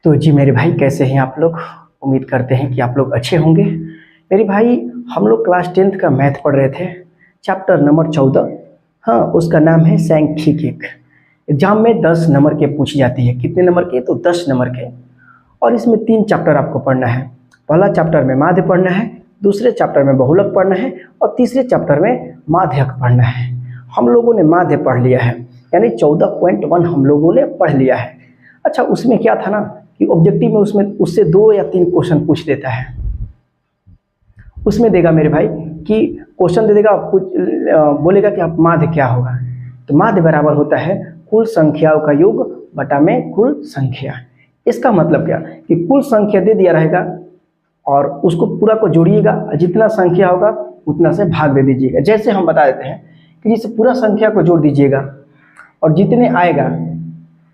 तो जी मेरे भाई, कैसे हैं आप लोग? उम्मीद करते हैं कि आप लोग अच्छे होंगे। मेरे भाई, हम लोग क्लास 10th का मैथ पढ़ रहे थे, चैप्टर नंबर 14। हाँ, उसका नाम है सांख्यिक। एग्जाम में 10 नंबर के पूछी जाती है। कितने नंबर के? तो 10 नंबर के। और इसमें 3 चैप्टर आपको पढ़ना है। पहला चैप्टर में माध्य पढ़ना है, दूसरे चैप्टर में बहुलक पढ़ना है और तीसरे चैप्टर में माध्यक पढ़ना है। हम लोगों ने माध्य पढ़ लिया है, यानी 14.1 हम लोगों ने पढ़ लिया है। अच्छा, उसमें क्या था ना कि ऑब्जेक्टिव में उसमें उससे 2 या 3 क्वेश्चन पूछ देता है। उसमें देगा मेरे भाई कि क्वेश्चन दे देगा, बोलेगा कि आप माध्य क्या होगा। तो माध्य बराबर होता है कुल संख्याओं का योग बटा में कुल संख्या। इसका मतलब क्या कि कुल संख्या दे दिया रहेगा और उसको पूरा को जोड़िएगा, जितना संख्या होगा उतना से भाग दे दीजिएगा। जैसे हम बता देते हैं कि जैसे पूरा संख्या को जोड़ दीजिएगा और जितने आएगा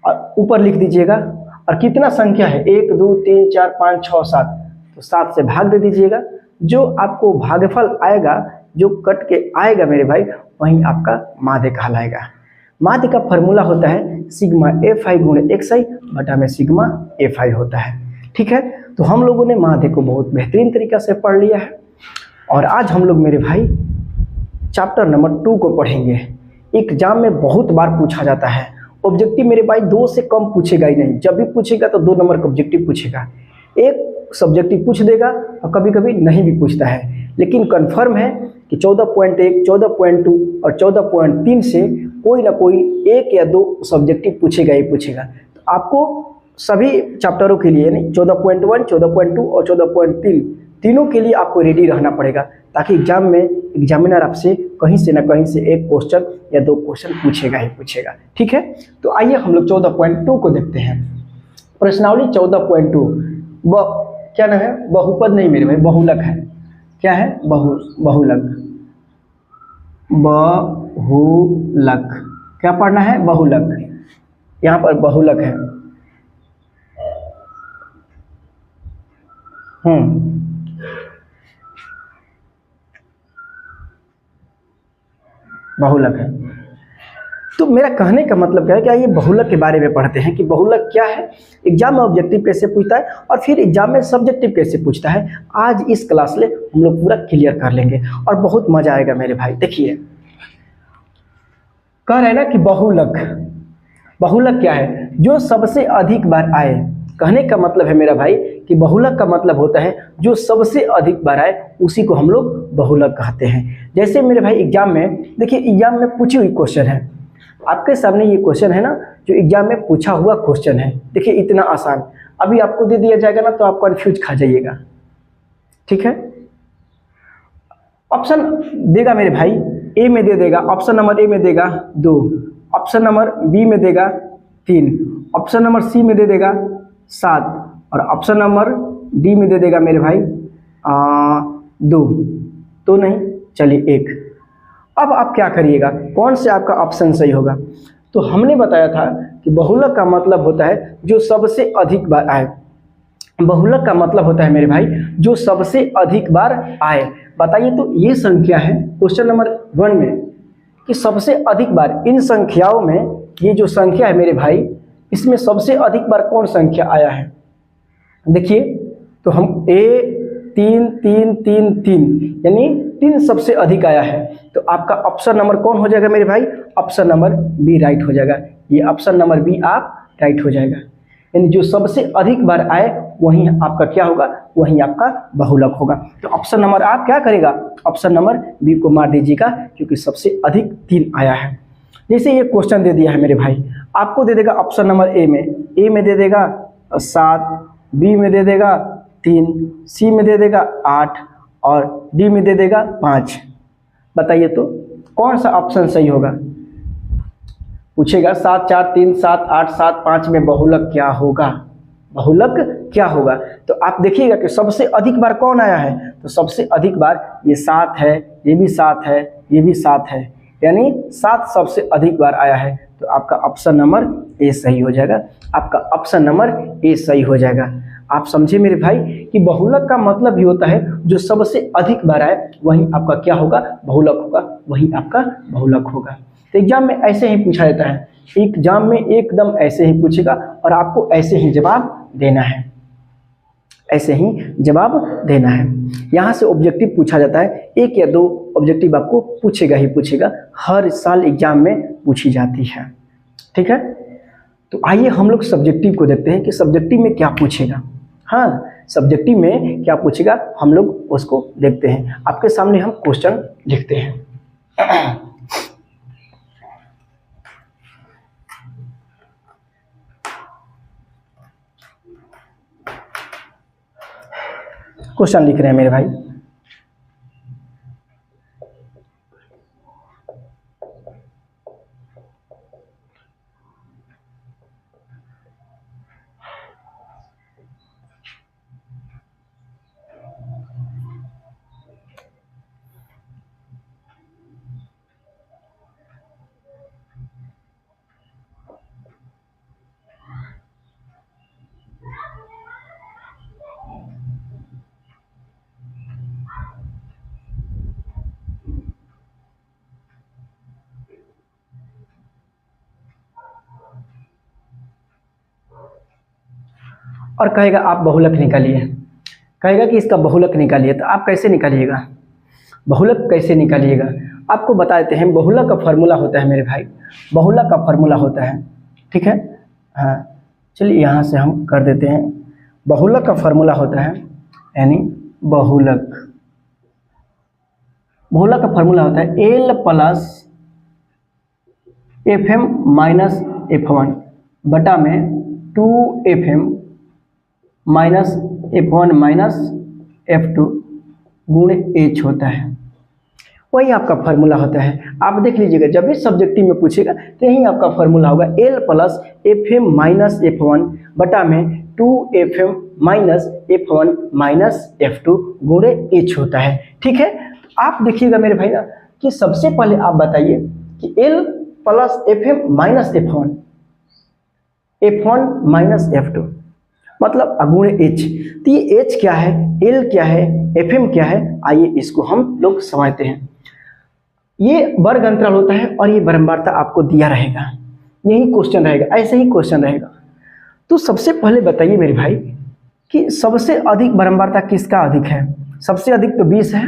और ऊपर लिख दीजिएगा, और कितना संख्या है 1 2 3 4 5 6 7, तो 7 से भाग दे दीजिएगा। जो आपको भागफल आएगा, जो कट के आएगा मेरे भाई, वही आपका माध्य कहलाएगा। माध्य का फॉर्मूला होता है सिग्मा fi गुणे xi बटा में सिग्मा fi होता है। ठीक है, तो हम लोगों ने माध्य को बहुत बेहतरीन तरीका से पढ़ लिया है। और आज हम लोग मेरे भाई चैप्टर नंबर 2 को पढ़ेंगे। एग्जाम में बहुत बार पूछा जाता है। ऑब्जेक्टिव मेरे भाई 2 से कम पूछेगा ही नहीं। जब भी पूछेगा तो 2 नंबर का ऑब्जेक्टिव पूछेगा। एक सब्जेक्टिव पूछ देगा और कभी कभी नहीं भी पूछता है, लेकिन कंफर्म है कि 14.1, 14.2 और 14.3 से कोई ना कोई 1 या 2 सब्जेक्टिव पूछेगा ही पूछेगा। तो आपको सभी चैप्टरों के लिए नहीं, 14.1, 14.2 और 14.3 तीनों के लिए आपको रेडी रहना पड़ेगा, ताकि एग्जाम में एग्जामिनर आपसे कहीं से ना कहीं से 1 क्वेश्चन या 2 क्वेश्चन पूछेगा ही पूछेगा। ठीक है, तो आइए हम लोग 14.2 को देखते हैं। प्रश्नावली 14.2 क्या नाम है? बहुपद नहीं मेरे भाई, बहुलक है। क्या है? बहुलक। बहुलक क्या पढ़ना है? बहुलक। यहाँ पर बहुलक है। बहुलक है। तो मेरा कहने का मतलब क्या है कि आइए बहुलक के बारे में पढ़ते हैं कि बहुलक क्या है, एग्जाम में ऑब्जेक्टिव कैसे पूछता है और फिर एग्जाम में सब्जेक्टिव कैसे पूछता है। आज इस क्लास में हम लोग पूरा क्लियर कर लेंगे और बहुत मजा आएगा मेरे भाई। देखिए, कह रहे हैं ना कि बहुलक। बहुलक क्या है? जो सबसे अधिक बार आए। कहने का मतलब है मेरा भाई कि बहुलक का मतलब होता है जो सबसे अधिक बार आए, उसी को हम लोग बहुलक कहते हैं। जैसे मेरे भाई एग्जाम में देखिए, एग्जाम में पूछी हुई क्वेश्चन है आपके सामने। ये क्वेश्चन है ना जो एग्जाम में पूछा हुआ क्वेश्चन है। देखिए इतना आसान, अभी आपको दे दिया जाएगा ना तो आप कंफ्यूज खा जाइएगा। ठीक है, ऑप्शन देगा मेरे भाई, ए में दे देगा, ऑप्शन नंबर ए में देगा 2, ऑप्शन नंबर बी में देगा 3, ऑप्शन नंबर सी में दे देगा 7 और ऑप्शन नंबर डी में दे देगा मेरे भाई 2। तो नहीं, चलिए 1। अब आप क्या करिएगा, कौन से आपका ऑप्शन सही होगा? तो हमने बताया था कि बहुलक का मतलब होता है जो सबसे अधिक बार आए। बहुलक का मतलब होता है मेरे भाई जो सबसे अधिक बार आए। बताइए, तो ये संख्या है क्वेश्चन नंबर 1 में कि सबसे अधिक बार इन संख्याओं में, ये जो संख्या है मेरे भाई, इसमें सबसे अधिक बार कौन संख्या आया है? देखिए, तो हम 3 3 3 3 यानी 3 सबसे अधिक आया है। तो आपका ऑप्शन नंबर कौन हो जाएगा मेरे भाई? ऑप्शन नंबर बी राइट हो जाएगा। ये ऑप्शन नंबर बी आप राइट हो जाएगा, यानी जो सबसे अधिक बार आए वही आपका क्या होगा? वही आपका बहुलक होगा। तो ऑप्शन नंबर आप क्या करेगा? ऑप्शन नंबर बी को मार दीजिएगा, क्योंकि सबसे अधिक 3 आया है। जैसे ये क्वेश्चन दे दिया है मेरे भाई, आपको दे देगा ऑप्शन नंबर ए में दे देगा 7, बी में दे देगा 3, सी में दे देगा 8 और डी में दे देगा 5। बताइए तो कौन सा ऑप्शन सही होगा? पूछेगा 7 4 3 7 8 7 5 में बहुलक क्या होगा? बहुलक क्या होगा? तो आप देखिएगा कि सबसे अधिक बार कौन आया है। तो सबसे अधिक बार ये 7 है, ये भी 7 है, ये भी 7 है, यानी 7 सबसे अधिक बार आया है। तो आपका ऑप्शन नंबर ए सही हो जाएगा। आपका ऑप्शन नंबर ए सही हो जाएगा। आप समझे मेरे भाई कि बहुलक का मतलब भी होता है जो सबसे अधिक बार आए वही आपका क्या होगा? बहुलक होगा, वही आपका बहुलक होगा। तो एग्जाम में ऐसे ही पूछा जाता है। एग्जाम में एकदम ऐसे ही पूछेगा और आपको ऐसे ही जवाब देना है, ऐसे ही जवाब देना है। यहाँ से ऑब्जेक्टिव पूछा जाता है, 1 या 2 ऑब्जेक्टिव आपको पूछेगा ही पूछेगा, हर साल एग्जाम में पूछी जाती है। ठीक है, तो आइए हम लोग सब्जेक्टिव को देखते हैं कि सब्जेक्टिव में क्या पूछेगा। हाँ, सब्जेक्टिव में क्या पूछेगा हम लोग उसको देखते हैं। आपके सामने हम क्वेश्चन लिखते हैं। क्वेश्चन लिख रहे हैं मेरे भाई। और कहेगा आप बहुलक निकालिए, कहेगा कि इसका बहुलक निकालिए, तो आप कैसे निकालिएगा, बहुलक कैसे निकालिएगा? आपको बता देते हैं, बहुलक का फार्मूला होता है मेरे भाई, बहुलक का फार्मूला होता है। ठीक है, हाँ चलिए यहाँ से हम कर देते हैं। बहुलक का फार्मूला होता है, यानी बहुलक, बहुलक का फार्मूला होता है L plus FM minus F1 बटा में 2FM minus F1 minus F2 गुणे H होता है। वही आपका फार्मूला होता है। आप देख लीजिएगा, जब भी सब्जेक्टिव में पूछेगा तो यही आपका फार्मूला होगा, L plus FM minus F1 बटा में 2FM minus F1 minus F2 गुणे H होता है। ठीक है, आप देखिएगा मेरे भाई ना कि सबसे पहले आप बताइए कि L plus FM minus F1, F1 minus F2 मतलब गुणे H। तो ये H क्या है, L क्या है, FM क्या है, आइए इसको हम लोग समझते हैं। ये वर्ग अंतराल होता है और ये बारंबारता आपको दिया रहेगा, यही क्वेश्चन रहेगा, ऐसे ही क्वेश्चन रहेगा। तो सबसे पहले बताइए मेरे भाई कि सबसे अधिक बारंबारता किसका अधिक है? सबसे अधिक तो 20 है।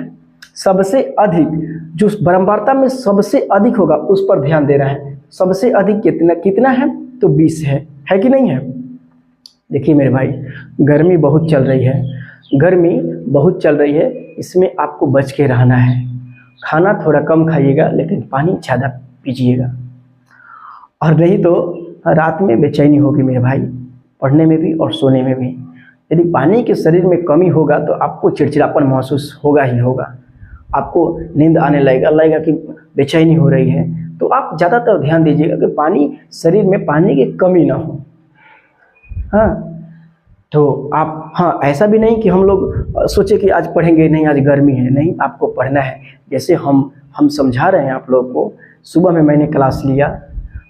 सबसे अधिक जो बारंबारता में सबसे अधिक होगा उस पर ध्यान दे रहा है। सबसे अधिक कितना है? तो 20 है कि नहीं है? देखिए मेरे भाई, गर्मी बहुत चल रही है, गर्मी बहुत चल रही है, इसमें आपको बच के रहना है। खाना थोड़ा कम खाइएगा लेकिन पानी ज़्यादा पीजिएगा, और नहीं तो रात में बेचैनी होगी मेरे भाई, पढ़ने में भी और सोने में भी। यदि पानी के शरीर में कमी होगा तो आपको चिड़चिड़ापन महसूस होगा ही होगा, आपको नींद आने लगेगा कि बेचैनी हो रही है। तो आप ज़्यादातर ध्यान दीजिएगा कि पानी शरीर में पानी की कमी ना हो। हाँ, तो आप, हाँ ऐसा भी नहीं कि हम लोग सोचे कि आज पढ़ेंगे नहीं, आज गर्मी है, नहीं, आपको पढ़ना है। जैसे हम समझा रहे हैं आप लोगों को, सुबह में मैंने क्लास लिया,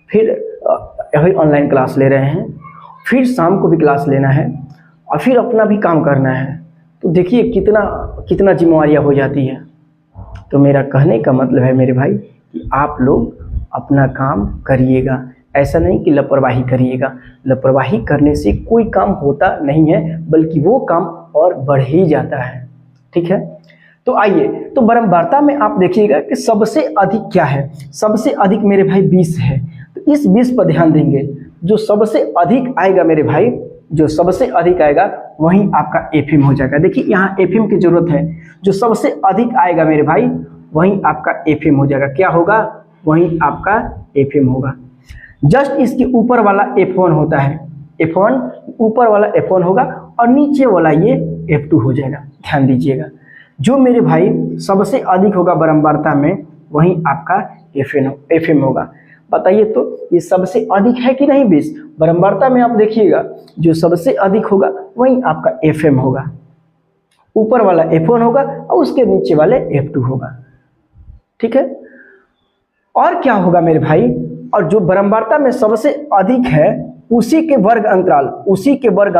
फिर अभी ऑनलाइन क्लास ले रहे हैं, फिर शाम को भी क्लास लेना है और फिर अपना भी काम करना है। तो देखिए कितना जिम्मेवारियाँ हो जाती है। तो मेरा कहने का मतलब है मेरे भाई कि आप लोग अपना काम करिएगा, ऐसा नहीं कि लापरवाही करिएगा। लापरवाही करने से कोई काम होता नहीं है, बल्कि वो काम और बढ़ ही जाता है। ठीक है, तो आइए, तो बारंबारता में आप देखिएगा कि सबसे अधिक क्या है। सबसे अधिक मेरे भाई 20 है, तो इस 20 पर ध्यान देंगे। जो सबसे अधिक आएगा मेरे भाई, जो सबसे अधिक आएगा वहीं आपका एफएम हो जाएगा। देखिए यहाँ एफएम की जरूरत है, जो सबसे अधिक आएगा मेरे भाई वहीं आपका एफएम हो जाएगा। क्या होगा? वहीं आपका एफएम होगा। जस्ट इसके ऊपर वाला F1 होता है, F1 ऊपर वाला F1 होगा और नीचे वाला ये F2 हो जाएगा। ध्यान दीजिएगा, जो मेरे भाई सबसे अधिक होगा बारंबारता में वहीं आपका FM होगा। बताइए तो ये सबसे अधिक है कि नहीं 20? बारंबारता में आप देखिएगा, जो सबसे अधिक होगा वहीं आपका FM होगा, ऊपर वाला F1 होगा और उसके नीचे वाले F2 होगा। ठीक है, और क्या होगा मेरे भाई? और जो बारंबारता में सबसे अधिक है उसी के वर्ग अंतराल, उसी के वर्ग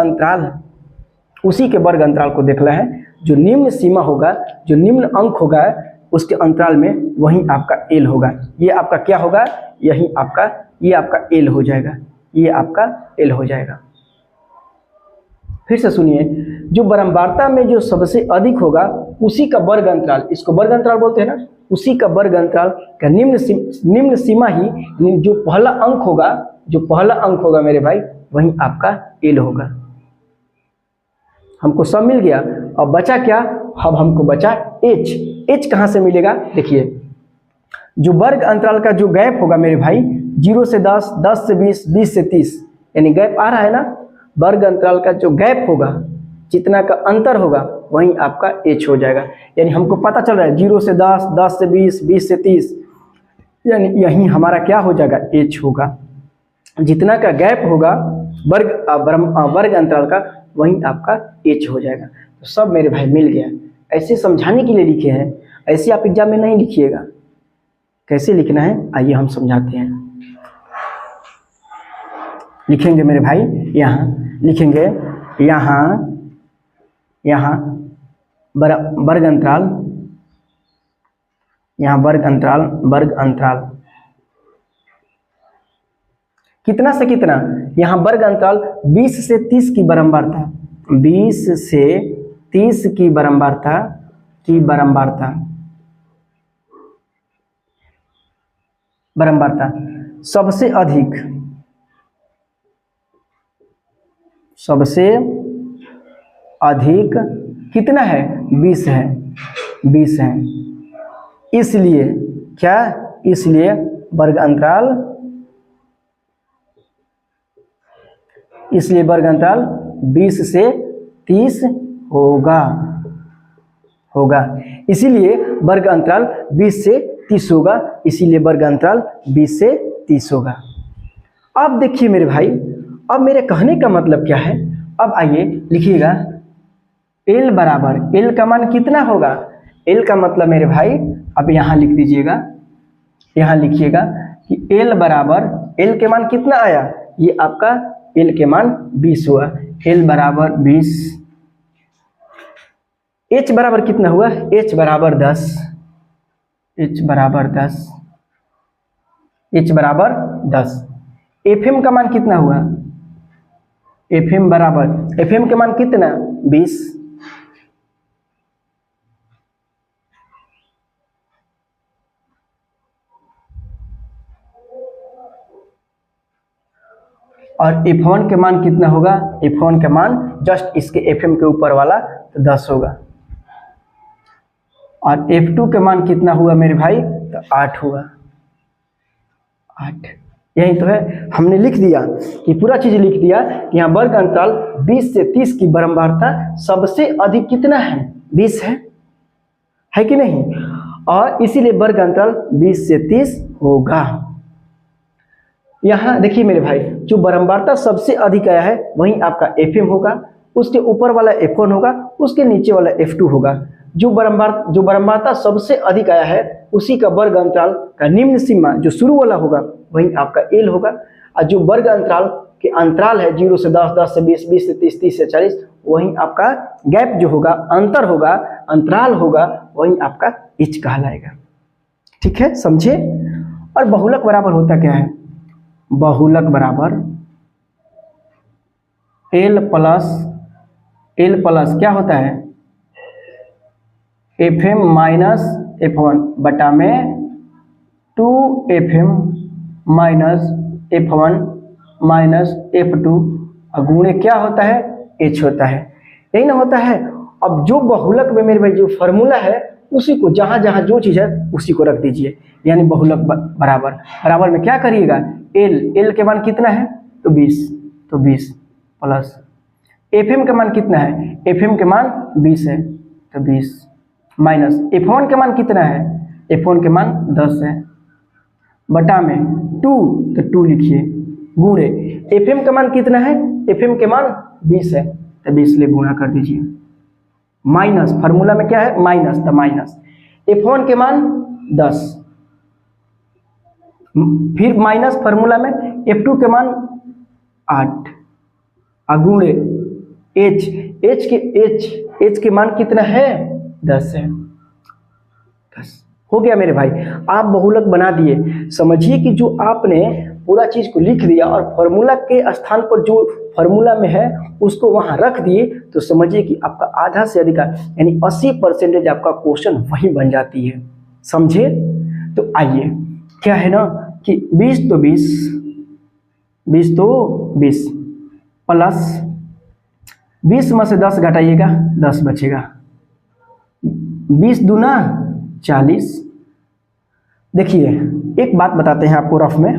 अंतराल को देखना है। जो निम्न सीमा होगा, जो निम्न अंक होगा उसके अंतराल में वहीं आपका L होगा। ये आपका क्या होगा? यही आपका, ये आपका L हो जाएगा, ये आपका L हो जाएगा। फिर से सुनिए, जो बारंबारता में जो सबसे अधिक होगा उसी का वर्ग अंतराल, इसको वर्ग अंतराल बोलते हैं ना, उसी का वर्ग अंतराल का निम्न सीमा ही जो पहला अंक होगा मेरे भाई वही आपका एल होगा। हमको सब मिल गया, अब बचा क्या, अब हमको बचा एच। एच कहाँ से मिलेगा, देखिए जो वर्ग अंतराल का जो गैप होगा मेरे भाई 0 से 10, 10 से 20, 20 से 30, यानी गैप आ रहा है ना, वर्ग अंतराल का जो गैप होगा जितना का अंतर होगा वही आपका एच हो जाएगा। यानी हमको पता चल रहा है 0 से 10, 10 से 20, 20 से 30, यानी यही हमारा क्या हो जाएगा, एच होगा। जितना का गैप होगा वर्ग अंतराल का वही आपका एच हो जाएगा। तो सब मेरे भाई मिल गया। ऐसे समझाने के लिए लिखे हैं, ऐसे आप एग्जाम में नहीं लिखिएगा। कैसे लिखना है आइए हम समझाते हैं। लिखेंगे मेरे भाई, यहाँ लिखेंगे, यहाँ वर्ग अंतराल, यहाँ वर्ग अंतराल कितना से कितना, यहाँ वर्ग अंतराल 20 से 30 की बारंबारता, 20 से 30 की बारंबारता सबसे अधिक कितना है, 20 है। इसलिए क्या, इसलिए वर्ग अंतराल 20 से 30 होगा। इसीलिए वर्ग अंतराल 20 से 30 होगा, इसीलिए वर्ग अंतराल 20 से 30 होगा। अब देखिए मेरे भाई, अब मेरे कहने का मतलब क्या है, अब आइए लिखिएगा L बराबर, L का मान कितना होगा, L का मतलब मेरे भाई अब यहाँ लिख दीजिएगा, यहाँ लिखिएगा कि L बराबर, L के मान कितना आया, ये आपका L के मान 20 हुआ, L बराबर 20। H बराबर कितना हुआ, H बराबर 10, FM का मान कितना हुआ, FM बराबर, FM के मान कितना 20, और F1 के मान कितना होगा, F1 के मान जस्ट इसके FM के ऊपर वाला तो 10 होगा, और F2 के मान कितना हुआ मेरे भाई, तो 8 हुआ, 8। यही तो है, हमने लिख दिया कि पूरा चीज लिख दिया कि यहाँ वर्ग अंतराल 20 से 30 की बारंबारता सबसे अधिक कितना है, 20 है कि नहीं, और इसीलिए वर्ग अंतराल 20 से 30 होगा। यहाँ देखिए मेरे भाई, जो बारंबारता सबसे अधिक आया है वही आपका FM होगा, उसके ऊपर वाला F1 होगा, उसके नीचे वाला F2 होगा। जो बारंबारता सबसे अधिक आया है उसी का वर्ग अंतराल का निम्न सीमा जो शुरू वाला होगा वही आपका L होगा, और जो वर्ग अंतराल के अंतराल है 0 से 10, 10 से 20, 20 से 30, 30 से 40, वही आपका गैप जो होगा, अंतर होगा, अंतराल होगा, वही आपका H कहलाएगा। ठीक है, समझे। और बहुलक बराबर होता क्या है, बहुलक बराबर L प्लस क्या होता है, FM माइनस F1 बटा में 2FM minus F1 minus F2 गुणे क्या होता है, H होता है। यही ना होता है। अब जो बहुलक में मेरे भाई जो फॉर्मूला है उसी को जहाँ जहाँ जो चीज़ है उसी को रख दीजिए, यानी बहुलक बराबर में क्या करिएगा, L के मान कितना है, तो 20 प्लस FM का मान कितना है, FM के मान 20 है तो 20 माइनस F1 के मान कितना है, F1 के मान 10 है बटा में 2 तो 2 लिखिए गुणे FM का मान कितना है, FM के मान 20 है तो 20 ले गुणा कर दीजिए, माइनस फार्मूला में क्या है माइनस, तो माइनस F1 के मान 10, फिर माइनस फार्मूला में F2 के मान 8 अगुणे H के मान कितना है 10 है। 10 हो गया मेरे भाई, आप बहुलक बना दिए। समझिए कि जो आपने पूरा चीज़ को लिख दिया और फार्मूला के स्थान पर जो फार्मूला में है उसको वहाँ रख दिए, तो समझिए कि आपका आधा से अधिक यानी 80% आपका क्वेश्चन वही बन जाती है। समझे? तो आइए, क्या है ना कि 20 तो 20 प्लस 20 में से 10 घटाइएगा 10 बचेगा, 20 दूना 40। देखिए एक बात बताते हैं आपको रफ में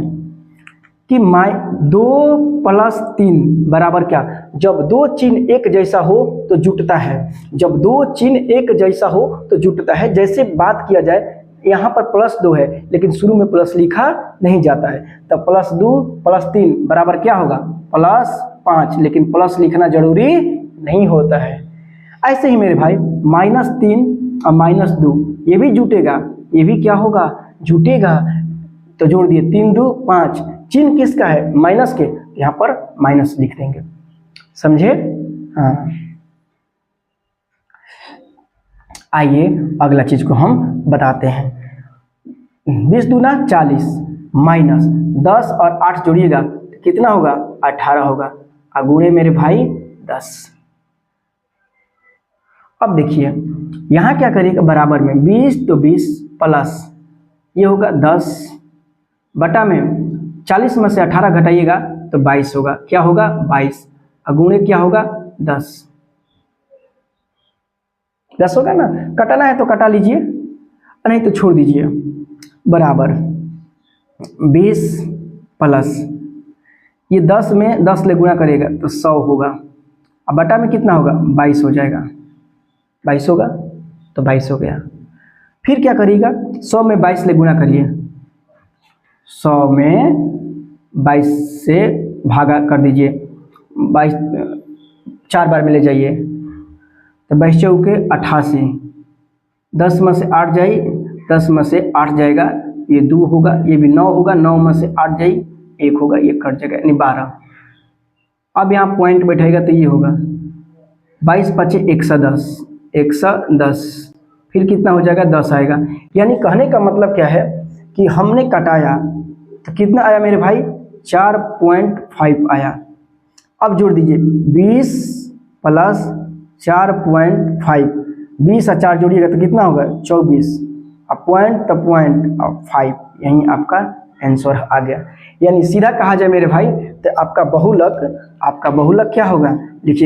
कि 2 + 3 बराबर क्या, जब दो चिन्ह एक जैसा हो तो जुटता है, जब दो चिन्ह एक जैसा हो तो जुटता है। जैसे बात किया जाए यहाँ पर +2 है लेकिन शुरू में प्लस लिखा नहीं जाता है, तब +2 + 3 बराबर क्या होगा +5, लेकिन प्लस लिखना जरूरी नहीं होता है। ऐसे ही मेरे भाई -3 और -2 ये भी जुटेगा, ये भी क्या होगा जुटेगा, तो जोड़ दिए 3 2 5, चिन्ह किसका है माइनस के, यहाँ पर माइनस लिख देंगे। समझे? हाँ, आइए अगला चीज को हम बताते हैं। 20 दूना 40 माइनस 10 और 8 जोड़िएगा तो कितना होगा 18 होगा, गुणे मेरे भाई 10। अब देखिए यहाँ क्या करिएगा, बराबर में 20 तो 20 प्लस ये होगा 10 बटा में 40 में से 18 घटाइएगा तो 22 होगा, क्या होगा 22, गुणे क्या होगा 10 होगा ना, कटाना है तो कटा लीजिए नहीं तो छोड़ दीजिए, बराबर 20 प्लस ये 10 में 10 ले गुणा करेगा तो 100 होगा, अब बटा में कितना होगा 22 हो जाएगा, 22 होगा तो 22 हो गया। फिर क्या करिएगा 100 में 22 ले गुणा करिए, 100 में 22 से भागा कर दीजिए, 22 4 बार में ले जाइए तो 22 चौके 88, 10 में से 8 जाई, 10 में से 8 जाएगा, ये 2 होगा, ये भी 9 होगा, 9 में से 8 जाई 1 होगा, ये कट जाएगा यानी 12। अब यहाँ पॉइंट बैठेगा तो ये होगा 22 × 5 110, 110, फिर कितना हो जाएगा 10 आएगा। यानी कहने का मतलब क्या है कि हमने कटाया तो कितना आया मेरे भाई 4.5 आया। अब जोड़ दीजिए 20 + 4.5, 20 और 4 जोड़िएगा तो कितना होगा 24, अब पॉइंट तो पॉइंट और 5, यही आपका आंसर आ गया। यानी सीधा कहा जाए मेरे भाई तो आपका बहुलक क्या होगा